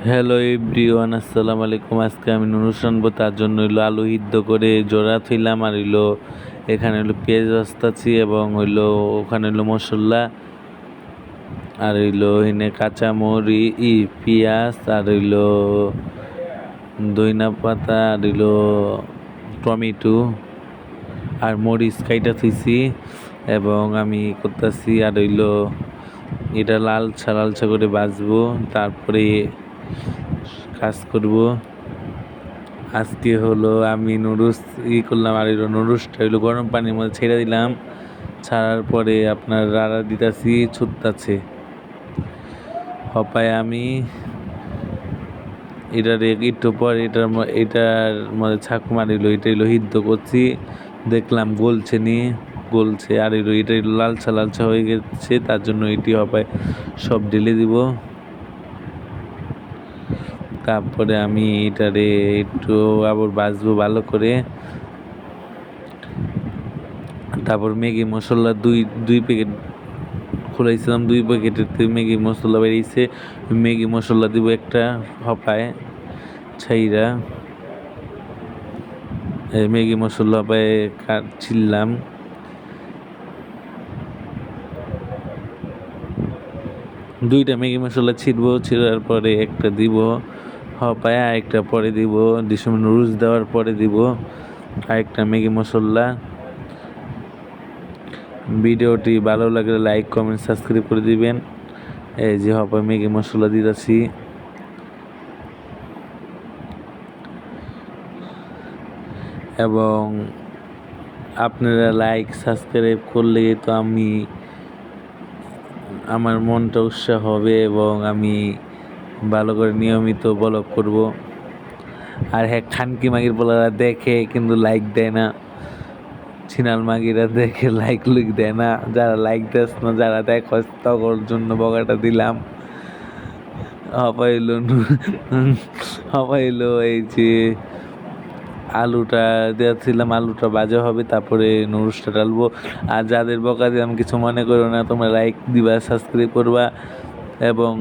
Hello everyone, আসসালামু আলাইকুম। আজকে আমি নুডলস রানবো, তার জন্য আলু সিদ্ধ করে জোড়া থইলাম, আর এখানে পেঁয়াজ বাস্তাছি, এবং ওখানে মশলা, আর এনে কাঁচামরি পেঁয়াজ, আর দইনা পাতা, আর টমেটো আর মরিচ কাইটা থইছি, এবং আমি করতেছি। আর এটা লালচা লালচা করে ভাজবো, তারপরে কাজ করব। আজকে আমি নুডলস করলাম, আর নুডলসটা গরম পানির মধ্যে ছেড়ে দিলাম। ছাড়ার পরে আপনার রাড়া দিতেছি, ছুটতাছে হপায়। আমি এটার একটু পর এটার মধ্যে ছাক মারিল, এটা সিদ্ধ করছি, দেখলাম গলছে, আর এটা লালচা লালচা হয়ে গেছে, তার জন্য এটি হপায় সব ঢেলে দিব। তারপরে আমি এটারে একটু আবার ভাজবো ভালো করে। তারপর ম্যাগি মশলা দুই প্যাকেট খুলাইছিলাম, 2 প্যাকেটের ম্যাগি মশলা বেরিয়েছে। ম্যাগি মশলা দিব একটা হপায় ছাইরা, ম্যাগি মশলা হপায় ছিললাম। দুইটা ম্যাগি মশলা ছিঁড়ার পরে একটা দিব হপায়, আরেকটা পরে দিব, নুডলস দেওয়ার পরে দিব আরেকটা ম্যাগি মশলা। ভিডিওটি ভালো লাগলে লাইক, কমেন্ট, সাবস্ক্রাইব করে দিবেন। এই যে হপায় ম্যাগি মশলা দিতেছি, এবং আপনারা লাইক সাবস্ক্রাইব করলে তো আমার মনটা উৎসাহ হবে, এবং আমি ভালো করে নিয়মিত ব্লগ করব। আর হ্যাঁ, খানকি মাগির বলারা দেখে কিন্তু লাইক দেয় না, ছিনাল মাগিরা দেখে লাইক দেয় না। যারা লাইক দেস না, যারা দেখো, তখন জন্য বগাটা দিলাম। হপাইলো এই যে আলুটা দিয়েছিলাম, আলুটা ভাজা হবে, তারপরে নুডলসটা ডালবো। আর যাদের বকা দিয়ে আমি কিছু মনে করো না, তোমরা লাইক দিবা, সাবস্ক্রাইব করবা, এবং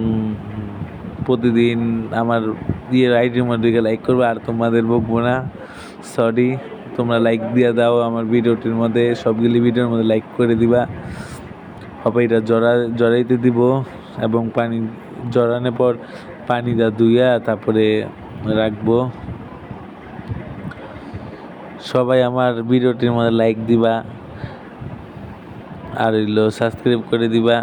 প্রতিদিন আমার আইডির মধ্যে লাইক করবা। আর তোমাদের বকবো না, সরি, তোমরা লাইক দিয়ে দাও আমার ভিডিওটির মধ্যে, সবগুলি ভিডিওর মধ্যে লাইক করে দিবা। হপাই এটা জড়াইতে দিব, এবং পানি জড়ানোর পর পানিটা ধুইয়া তারপরে রাখবো। সবাই আমার ভিডিওটির মধ্যে লাইক দিবা, আর সাবস্ক্রাইব করে দিবা।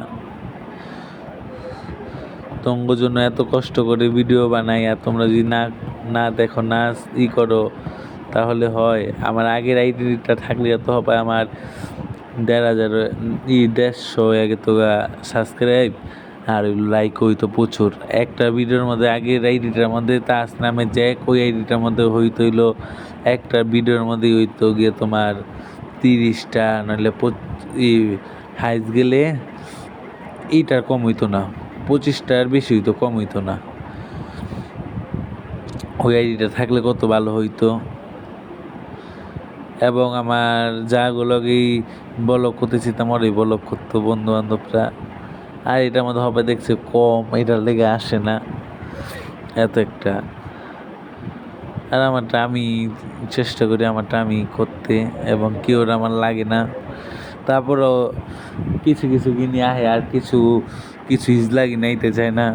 তোমার জন্য এত কষ্ট করে ভিডিও বানাই, আর তোমরা যদি না দেখো, না করো, তাহলে হয়। আমার আগের আইডিটা থাকলে এত হবে আমার 1,500 আগে তো সাবস্ক্রাইব, আর লাইক হইতো প্রচুর। একটা ভিডিওর মধ্যে আগের আইডিটার মধ্যে তাস নামে ওই আইডিটার মধ্যে হইতো একটা ভিডিওর মধ্যে হইতো গিয়ে তোমার 30টা, নাহলে হাইস গেলে এইটার কম হইতো না, 25টার বেশি হইতো, কম হইতো না। ওই আইডিটা থাকলে কত ভালো হইতো। এবং আমার যাগুলোকেই ব্লগ করতেছি, আমার ওই ব্লগ করতো বন্ধু বান্ধবরা, আর এটার মধ্যে হবে দেখছে কম, এটার লেগে আসে না এত একটা। আর আমারটা আমি চেষ্টা করি আমারটা আমি করতে, এবং কেউ আমার লাগে না। তারপরও কিছু কিছু কিনে আহে, আর কিছু ইজলাগি নাইতে চায় না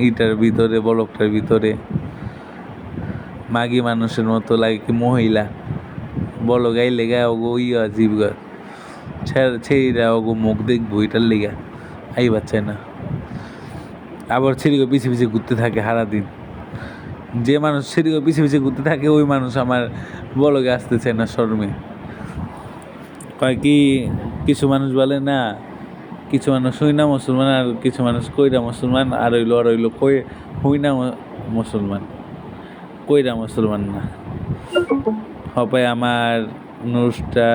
এইটার ভিতরে, ব্লগটার ভিতরে। মাগি মানুষের মতো লাগে, কি মহিলা বলো গাই লেগা ওগো জীবগা ছেড়া ওগো মুখ দেখবো, এটার লেগা আই বাচ্চায় না। আবার ছেড়িগো পিছিয়ে পিছিয়ে ঘুরতে থাকে সারাদিন। যে মানুষ ছেড়িগো পিছিয়ে পিছিয়ে ঘুরতে থাকে, ওই মানুষ আমার বলগে আসতে চায় না শর্মে। কয় কি, কিছু মানুষ বলে না, কিছু মানুষ হই না মুসলমান, আর কিছু মানুষ কইরা মুসলমান, আর হই না মুসলমান, কইরা মুসলমান না। হপায় আমার নুডলসটা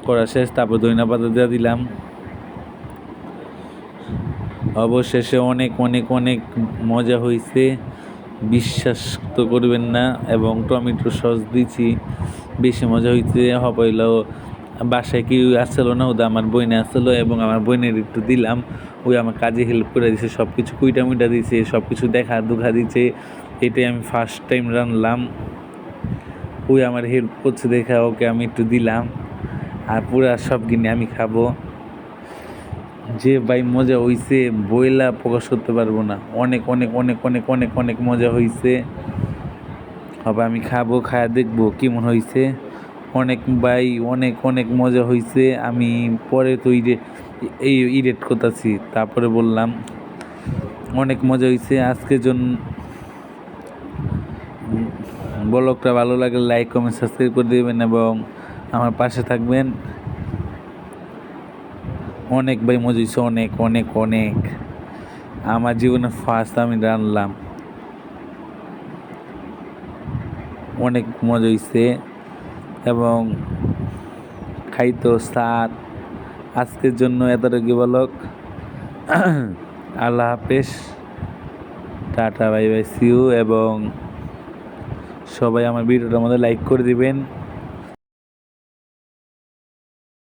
করা শেষ, তারপর ধইনা পাতা দিয়ে দিলাম। অবশেষে অনেক অনেক অনেক মজা হয়েছে, বিশ্বাস তো করবেন না। এবং টমেটো সস দিয়েছি, বেশি মজা হয়েছে। হপাইল বাসায় কেউ আসছিল না, ওদের আমার বইনে আসছিলো, এবং আমার বইনের একটু দিলাম, ওই আমার কাজে হেল্প করে দিছে, সব কিছু কুইটা মুইটা দিছে, সব কিছু দেখা দুখা দিচ্ছে। এটাই আমি ফার্স্ট টাইম রানলাম, ওই আমার হেল্প করছে দেখা ওকে আমি একটু দিলাম, আর পুরা সব কিনে আমি খাবো। যে ভাই মজা হইছে বইলা প্রকাশ করতে পারবো না, অনেক অনেক অনেক অনেক অনেক অনেক মজা হইছে। হবে আমি খাবো, খায়া দেখবো কেমন হয়েছে। অনেক ভাই অনেক অনেক মজা হয়েছে। আমি পরে তো এই ইডিট করতেছি, তারপরে বললাম অনেক মজা হয়েছে। আজকের জন্য ব্লগটা ভালো লাগলে লাইক কমেন্ট সাবস্ক্রাইব করে দেবেন এবং আমার পাশে থাকবেন। অনেক ভাই মজা হয়েছে, অনেক অনেক অনেক। আমার জীবনে ফার্স্ট আমি রানলাম, অনেক মজা হয়েছে এবং খাইতো স্যার। আজকের জন্য এতটুকু ব্লগ। আল্লাহ হাফেজ, tata, bye bye, see you. এবং সবাই আমার ভিডিওটার মধ্যে লাইক করে দিবেন।